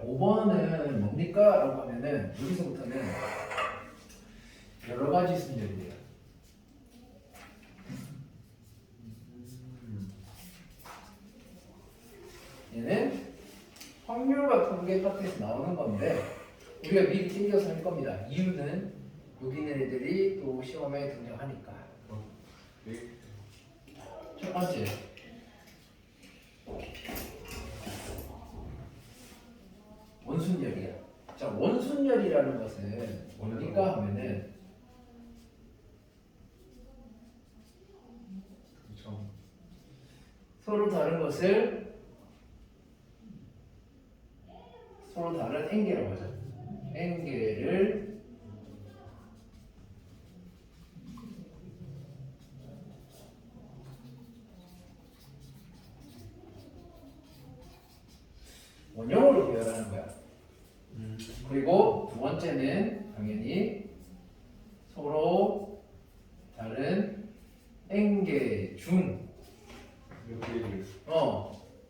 5번은 뭡니까? 라고 하면은 여기서부터는 여러 가지 순열이 돼요. 얘는 확률과 통계 파트에서 나오는 건데 우리가 미리 챙겨서 할 겁니다. 이유는 여기 있는 애들이 또 시험에 등장하니까. 첫 번째, 원순열이야. 자, 원순열이라는 것은 뭡니까 하면은 서로 다른 것을 서로 다른 N개라고 하죠. N개를 원형으로 배열하는 거야. 그리고 두 번째는 당연히 서로 다른 N개 중 몇 개를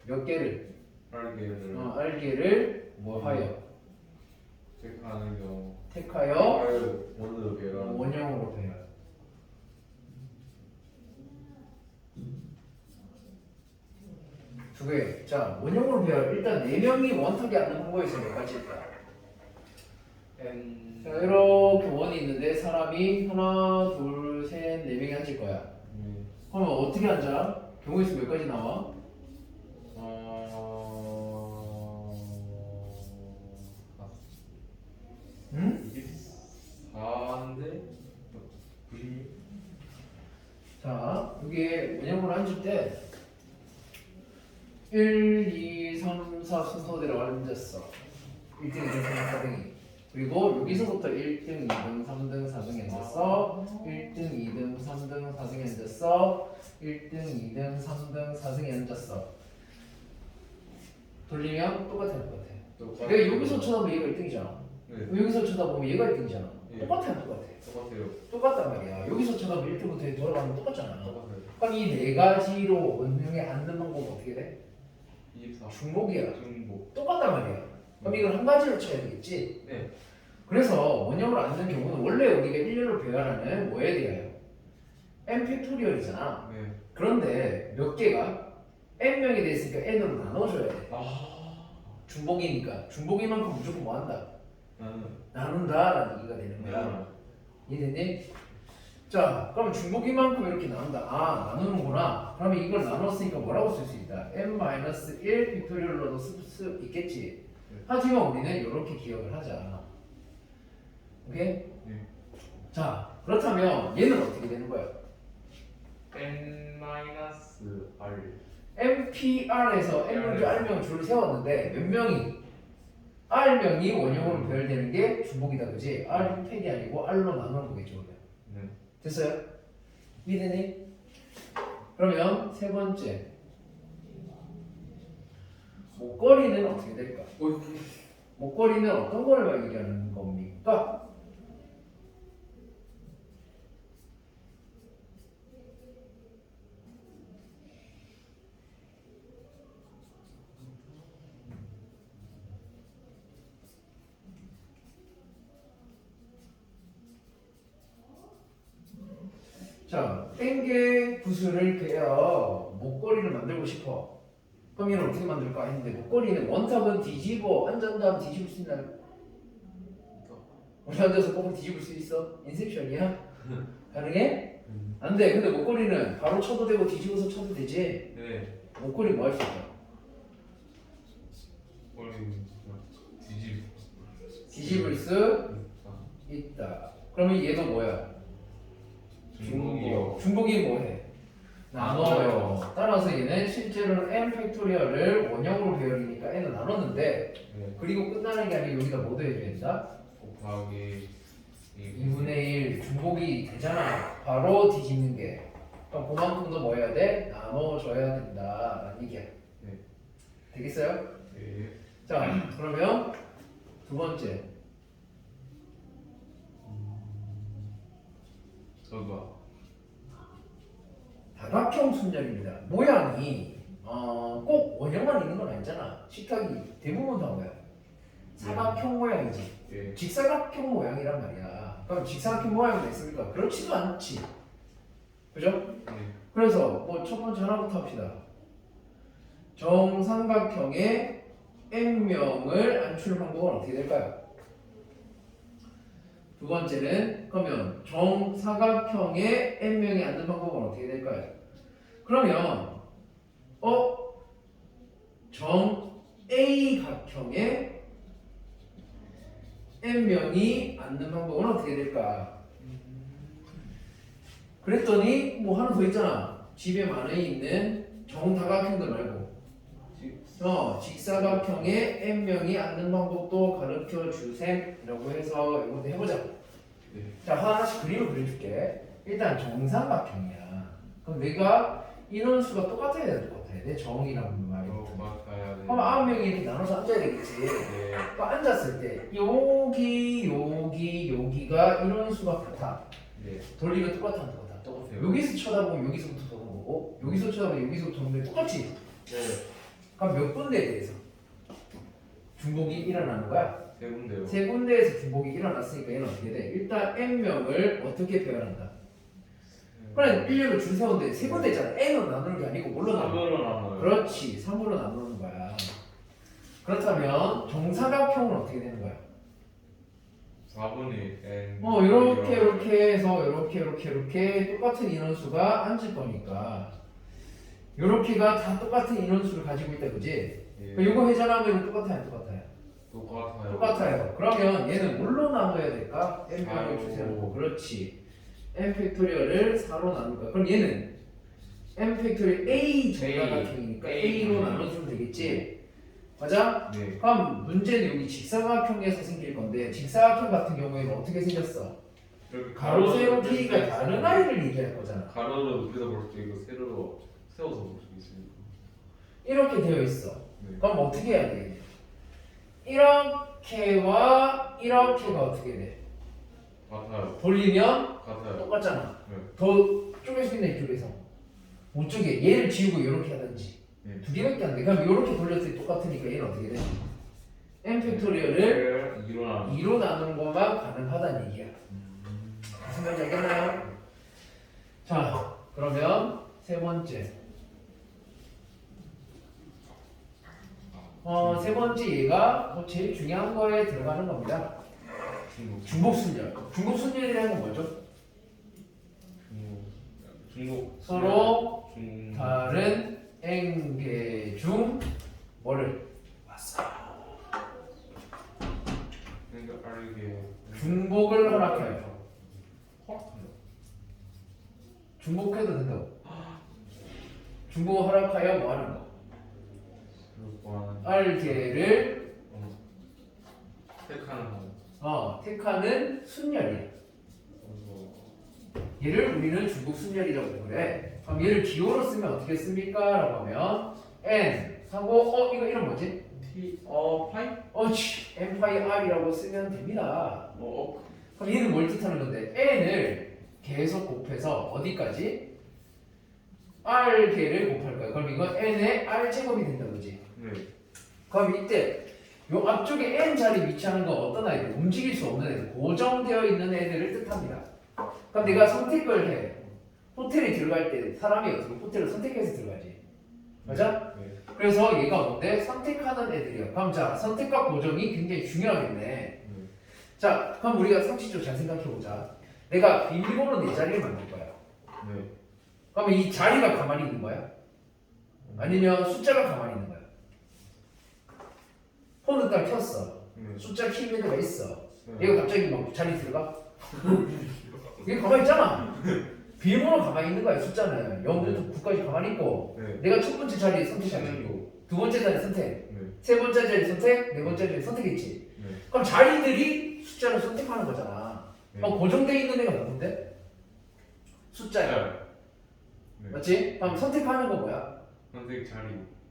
몇 개를 알개를 뭐하여 택하는 경우 택하여 원으로 배열하는 원형으로 배열. 두 개. 자, 원형으로 배열. 일단 4명이 원탁에 앉는 방법에서 몇 가지일까? N 자, 이렇게 원이 있는데 사람이 하나, 둘, 셋, 4명이 앉을 거야. 그러면 어떻게 앉아? 경우의 수 몇 가지 나와? 응? 24인데 96? 자, 이게 원형으로 앉을 때 1, 2, 3, 4 순서대로 앉았어. 1등, 2등, 3등, 4등이. 그리고 여기서부터 1등, 2등, 3등, 4등이 앉았어. 1등, 2등, 3등, 4등이 앉았어. 1등, 2등, 3등, 4등이 앉았어. 돌리면 똑같아. 내가 여기서 쳐다보면 얘가 1등이잖아. 네. 여기서 쳐다보면 얘가 1등이잖아. 네. 똑같아. 똑같아요. 똑같단 말이야. 여기서 쳐다보면 1등부터 돌아가면 똑같잖아. 똑같아요. 그럼 이 네 가지로 원형에 앉는 방법은 어떻게 돼? 24 중복이야. 중복. 똑같단 말이야. 그럼 이걸 한 가지로 쳐야 되겠지? 네. 그래서 원형으로 앉는 경우는 원래 우리가 일렬로 배열하는 뭐에 대하여? n 팩토리얼이잖아. 네. 그런데 몇 개가 n명이 돼 있으니까 n으로 나눠줘야 돼. 중복이니까. 중복이만큼 무조건 뭐 한다? 나눈다라는 얘기가 되는 거야. 이해됐니? 자, 그럼 중복이만큼 이렇게 나눈다. 아, 나누는구나. 그러면 이걸 나눴으니까 뭐라고 쓸 수 있다? n-1 팩토리얼로도 쓸 수 있겠지. 하지만 우리는 이렇게 기억을 하자. 오케이? 네. 자, 그렇다면 얘는 어떻게 되는 거야? N-R MPR에서 N명주 R명 줄을 세웠는데 몇 명이? R명이 원형으로 배열되는 게 중복이다, 그지? R 팩이 아니고 R로 나누는 거겠죠, 그러면. 네. 됐어요? 이해되니? 그러면 세 번째, 목걸이는 어떻게 될까? 목걸이는 어떤 걸 얘기하는 겁니까? 자, 땡개 구슬을 그려 목걸이를 만들고 싶어. 그럼 얘는 어떻게 만들까 했는데 목걸이는 원탑은 뒤집어 앉은 다음 뒤집을 수 있나요? 우리 앉아서 꼭 뒤집을 수 있어? 인셉션이야? 가능해? 안 돼. 근데 목걸이는 바로 쳐도 되고 뒤집어서 쳐도 되지. 네. 목걸이 뭐 할 수 있어? 뒤집을 수 있다. 그러면 얘도 뭐야? 중복이요. 중복이 뭐해? 나눠요. 따라서 얘는 실제로는 n 팩토리얼을 원형으로 배열이니까 n을 나눴는데 네. 그리고 끝나는 게 아니고 여기다 뭐 더해줘야 된다? 곱하기 2분의 1 중복이 되잖아. 바로 뒤집는 게. 그럼 그만큼 더 뭐 해야 돼? 나눠줘야 된다라는 얘기야. 네. 되겠어요? 네. 자, 그러면 두 번째. 저도 다각형 순열입니다. 모양이 꼭 원형만 있는 건 아니잖아. 식탁이 대부분 다 뭐야? 사각형 모양이지. 예. 직사각형 모양이란 말이야. 그럼 직사각형 모양이 있습니까? 그렇지도 않지. 그죠? 네. 그래서 뭐 첫 번째 하나부터 합시다. 정삼각형의 n명을 안출 방법은 어떻게 될까요? 두 번째는 그러면 정사각형의 n명이 앉는 방법은 어떻게 될까요? 그러면 정 A각형의 n명이 앉는 방법은 어떻게 될까? 그랬더니 뭐 하나 더 있잖아. 집에 많이 있는 정다각형들 말고 직사각형의 n명이 앉는 방법도 가르쳐 주셈이라고 해서 이것도 해보자. 네. 자, 하나씩 그림을 그려줄게. 일단 정삼각형이야. 그럼 내가 인원수가 똑같아야 돼, 똑같아야 돼. 정이라는 말이 붙으면. 맞아야 돼. 그럼 9명이 이렇게 나눠서 앉아야 되겠지. 네. 또 앉았을 때 여기가 인원수가 같아. 네. 돌리면 똑같아. 똑같아요. 여기서 쳐다보면 여기서부터 보는 거고, 여기서 쳐다보면 여기서부터 보는 게 똑같지. 네. 그럼 몇 군데에 대해서 중복이 일어나는 거야? 세 군데요. 세 군데에서 중복이 일어났으니까 얘는 어떻게 돼? 일단 n명을 어떻게 표현한다? 그래 1렬로 줄 세웠는데 세 군데 있잖아. n으로 나누는 게 아니고 뭘로 나누는 거야? 3으로 나눠요. 그렇지. 3으로 나누는 거야. 그렇다면 정사각형은 어떻게 되는 거야? 4분의 n. 이렇게 해서 이렇게 똑같은 인원수가 앉을 거니까 요렇게가 다 똑같은 인원수를 가지고 있다, 그지? 예. 이거 회전하면 똑같아요, 안 똑같아요? 똑같아요. 똑같아요. 그러면 얘는 뭘로 나눠야 될까? n명을 사로. 주세요. 그렇지. n 팩토리얼을 4로 나눌까? 그럼 얘는 n 팩토리얼 a 정사각형이니까 A. a로 나눠주면 되겠지? 맞아? 네. 그럼 문제는 여기 직사각형에서 생길 건데 직사각형 같은 경우에는 어떻게 생겼어? 이렇게 가로 세로 세울 길이가 수 다른 있어요. 아이를 얘기할 거잖아. 가로로 높여서 볼 수도 있고 세로로 세워서 볼 수도 있으니까. 이렇게 되어 있어. 네. 그럼 어떻게 해야 돼? 이렇게와 이렇게가 어떻게 돼? 같아요. 돌리면 같아요. 똑같잖아. 네. 더 쪼갤 수 있는 이쪽에서 못 쪼개. 얘를 지우고 이렇게 하든지. 네. 두 개밖에 안 돼. 그럼 이렇게 돌렸을 때 똑같으니까 얘는 어떻게 돼? n 팩토리얼을 2로 나누는 것만 가능하다는 얘기야. 무슨 말인지 알겠나요? 자, 그러면 세 번째. 세 번째 얘가 뭐 제일 중요한 거에 들어가는 겁니다. 중복순열. 중복순열이라는 건 뭐죠? 중국 서로 중 다른 n개 중 뭐를 그러니까 빠르게 중복을 허락해요. 허락한다. 중복해도 된다고. 중복을 허락하여 뭐 하는 거? 그렇구나. R개를 택하는 거. 택하는 순열이야. 얘를 우리는 중복 순열이라고 그래. 그럼 얘를 기호로 쓰면 어떻게 씁니까? 라고 하면 n 하고 이거 이름 뭐지? 파이? n 파이 r이라고 쓰면 됩니다. 그럼 얘는 뭘 뜻하는 건데 n을 계속 곱해서 어디까지? r개를 곱할 거야. 그럼 이건 n의 r 제곱이 된다, 그지? 네. 그럼 이때 요 앞쪽에 n 자리 위치하는 건 어떤 아이들? 움직일 수 없는 애들, 고정되어 있는 애들을 뜻합니다. 그럼 내가 선택을 해. 호텔에 들어갈 때 사람이 어떻게 호텔을 선택해서 들어가지? 맞아? 네. 그래서 얘가 뭔데? 선택하는 애들이야. 그럼 자, 선택과 고정이 굉장히 중요하겠네. 자, 그럼 우리가 상식적으로 잘 생각해보자. 내가 비밀번호 네 자리를 만들 거야. 네. 그러면 이 자리가 가만히 있는 거야? 아니면 숫자가 가만히 있는 거야? 폰을 딱 켰어. 네. 숫자 키면가 있어. 네. 얘가 갑자기 막 자리 들어가? 얘 가만히 있잖아. 비밀번호 가만히 있는 거야. 숫자는 0부터 9까지 가만히 있고 네. 내가 첫 번째 자리 선택하고 두 번째 자리 선택, 네. 세 번째 자리 선택, 네 번째 자리 선택했지. 네. 그럼 자리들이 숫자를 선택하는 거잖아. 네. 그럼 고정되어 있는 애가 누군데? 숫자야. 네. 맞지? 그럼 선택하는 거 뭐야? 선택 자리.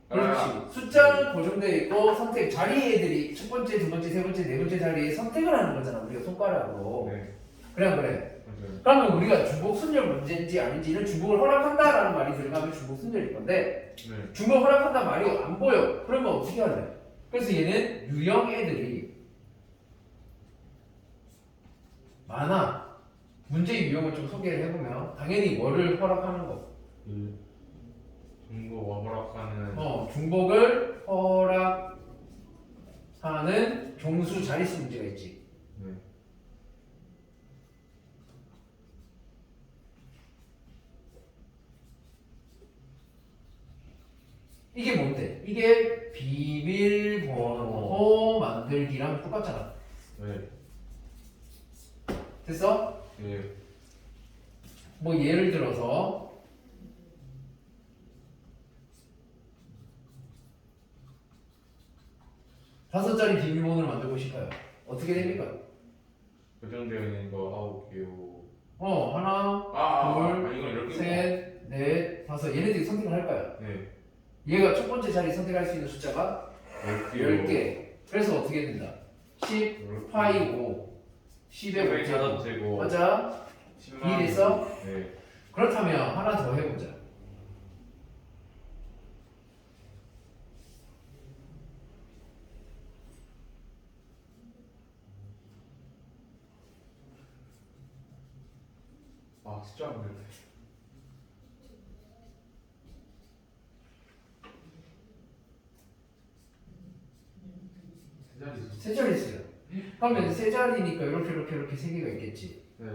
그렇지. 숫자는 고정되어 있고 선택 자리 애들이 첫 번째, 두 번째, 세 번째, 네 번째 자리에 선택을 하는 거잖아. 우리가 손가락으로. 네. 그래 안 그래? 맞아요. 그러면 우리가 중복 순열 문제인지 아닌지는 중복을 허락한다라는 말이 들어가면 중복 순열일 건데 네. 중복 허락한다 말이 안 보여. 그러면 어떻게 할래? 그래서 얘는 유형 애들이 많아. 문제 유형을 좀 소개를 해보면 당연히 뭐를 허락하는 거. 그 중국어 허락하는 중복을 허락하는 종수 자릿수 문제가 있지. 네. 이게 뭔데? 이게 비밀번호 만들기랑 똑같잖아. 네. 됐어? 네. 뭐 예를 들어서 5자리 비밀번호를 만들고 싶어요. 어떻게 됩니까? 고정되어 있는 거 9개요. 하나, 둘, 이건 이렇게. 셋, 넷, 다섯. 얘네들이 선택을 할 거야. 네. 얘가 첫 번째 자리 선택할 수 있는 숫자가 10개요. 10개. 그래서 어떻게 된다? 10 파이 5. 10의 5제곱. 자전제고. 맞아? 10만. 이해됐어? 네. 그렇다면 하나 더 해보자. 숫자 안 돼. 세 자릿수야. 그러면 세 자리니까 이렇게 세 개가 있겠지. 네.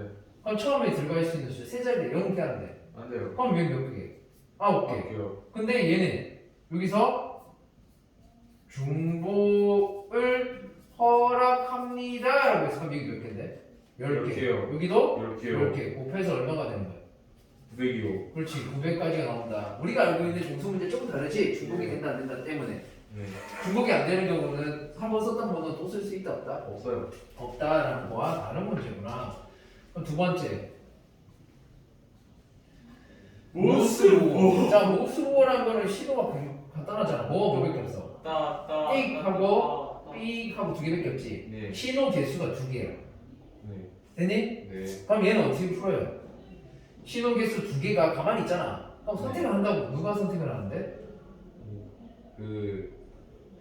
그럼 처음에 들어갈 수 있는 숫자 세 자리에 0개 하는데. 안 돼요. 그럼 얘 몇 개? 9개. 9개요. 근데 얘는 여기서 중복을 허락합니다 라고 해서 그럼 여기 몇 개인데? 10개. 10개요. 여기도 10개요. 10개. 곱해서 얼마가 되는 거야? 900이요. 그렇지. 900까지가 나온다. 우리가 알고 있는 종수 문제 조금 다르지? 중복이 된다 안 된다 때문에. 네. 중복이 안 되는 경우는 한 번 썼던 번호 또 쓸 수 있다 없다? 없어요. 없다라는 거와 다른 문제구나. 그럼 두 번째. 모스루어. 자, 모스루어라는 거는 시도가 간단하잖아. 뭐가 몇 개밖에 없어? 삑하고 삑하고 두 개밖에 없지. 네. 신호 개수가 두 개야. 네. 됐니? 네. 그럼 얘는 어떻게 풀어요? 신호 개수 두 개가 가만히 있잖아. 그럼 선택을 한다고 누가 선택을 하는데? 그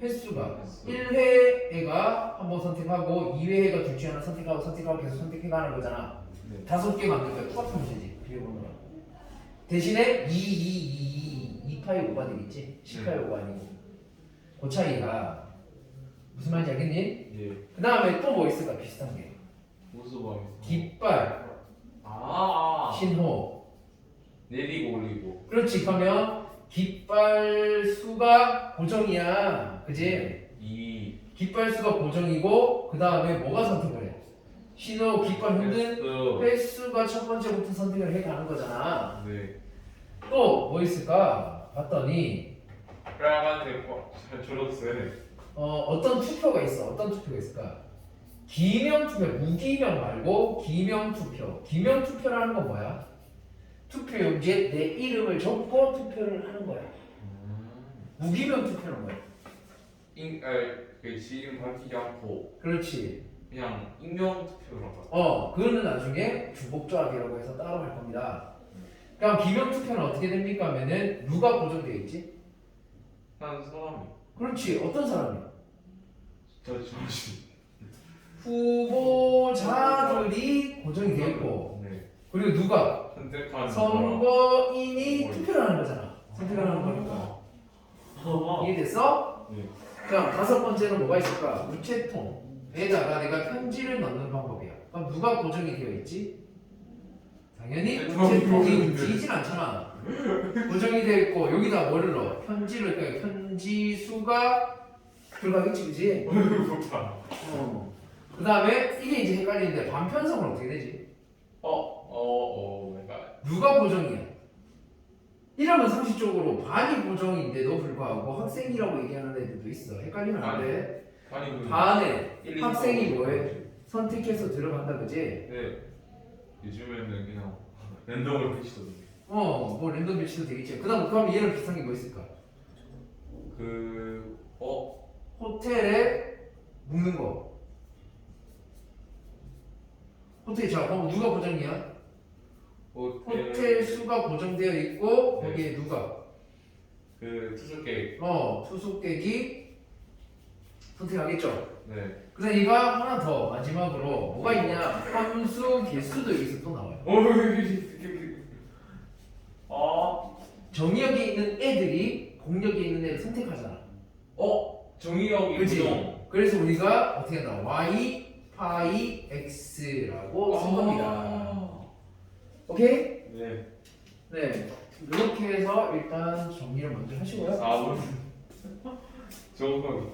횟수가 횟수. 1회가 한번 선택하고 2회가 둘 중에 하나 선택하고 계속 선택해가는 거잖아. 네. 5개 만들 거야. 똑같은 문제지. 비밀번호랑. 대신에 2파이 5가 되겠지. 10파이 5가 아니고. 그 차이가 무슨 말인지 알겠니? 예. 그 다음에 또 뭐 있을까? 비슷한 게. 무슨 방 깃발, 신호. 내리고 올리고. 그렇지. 그러면 깃발 수가 고정이야. 그지? 2 깃발 수가 고정이고 그 다음에 뭐가 선택을 해? 신호 깃발 흔든 횟수가 첫 번째부터 선택을 해 가는 거잖아. 네. 또 뭐 있을까? 봤더니 빨간색 초록색. 어떤 투표가 있어. 어떤 투표가 있을까? 기명 투표, 무기명 말고 기명 투표. 기명 투표라는 건 뭐야? 투표용지에 내 이름을 적고 투표를 하는 거야. 무기명 투표는 뭐야? 그 지금 밝히지 않고 그렇지. 그냥 익명 투표로 한 그거는 나중에 중복조합이라고 해서 따로 할 겁니다. 그럼 기명 투표는 어떻게 됩니까? 하면은 누가 고정되어 있지? 한 사람이. 그렇지. 어떤 사람이? 저지. 후보자들이 고정이 되어 있고 네. 그리고 누가? 선택하는 선거인이 투표를 하는 거잖아. 선택을 하는 거니까. 이해됐어? 네. 그럼 다섯 번째는 뭐가 있을까? 우체통에다가 내가 편지를 넣는 방법이야. 그럼 누가 고정이 되어 있지? 당연히 우체통이 움직이진 않잖아. 고정이 되어 있고 여기다 뭐를 넣어? 편지를 그러니까 편지 수가 들어가겠지, 그지? 그 다음에 이게 이제 헷갈리는데 반편성은 어떻게 되지? 누가 고정이야? 이러면 상식적으로 반이 고정인데도 불구하고 학생이라고 얘기하는 애들도 있어. 헷갈리면 안 돼. 반에 학생이 뭐해? 선택해서 들어간다, 그지? 네. 요즘에는 그냥 랜덤으로 배치거든요. 뭐 랜덤 배치도 되겠지. 그럼 얘는 비슷한 게 뭐 있을까? 호텔에 묵는 거. 자, 누가 고정이야? 호텔 수가 고정되어 있고 네. 여기에 누가? 그 투숙객. 투숙객이 선택하겠죠? 네. 그래서 이가 하나 더 마지막으로 뭐가 있냐? 함수 개수도 여기서 또 나와요. 정의역에 있는 애들이 공역에 있는 애를 선택하잖아. 정의역이 그치? 부동. 그래서 우리가 어떻게 한다? y 파이 x라고 쓴 겁니다. 오케이? 네. 네. 이렇게 해서 일단 정리를 먼저 하시고요. 4분. 저거